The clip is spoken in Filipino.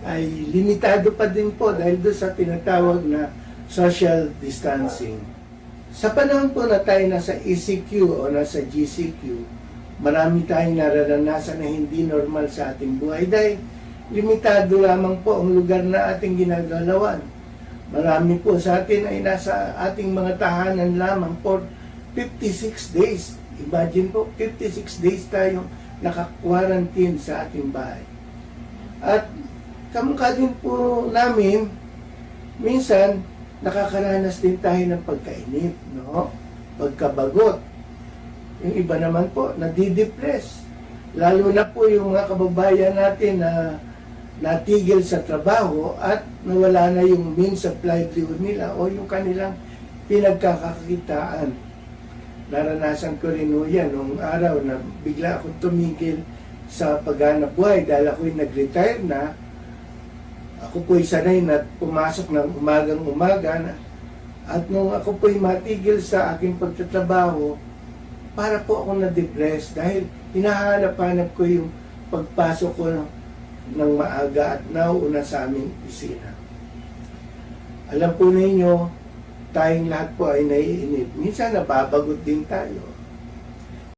ay limitado pa din po dahil doon sa tinatawag na social distancing. Sa panahon po na tayo nasa ECQ o nasa GCQ, marami tayong nararanasan na hindi normal sa ating buhay dahil limitado lamang po ang lugar na ating ginagalawan. Marami po sa atin ay nasa ating mga tahanan lamang for 56 days. Imagine po, 56 days tayong naka-quarantine sa ating bahay. At kamukha din po namin, minsan, nakakaranas din tayo ng pagkainip, no? Pagkabagot. Yung iba naman po, nadidepress. Lalo na po yung mga kababayan natin na natigil sa trabaho at nawala na yung means of livelihood nila o yung kanilang pinagkakakitaan. Naranasan ko rin ho yan nung araw na bigla akong tumigil sa paghanap buhay dahil ako'y nag-retire na. Ako po'y sanay na pumasok ng umagang-umaga na, at nung ako po'y matigil sa aking pagtatrabaho, para po ako na-depress dahil hinahanap-hanap ko yung pagpasok ko ng maaga at nauuna sa aming opisina. Alam po ninyo, tayong lahat po ay naiinip. Minsan nababagot din tayo.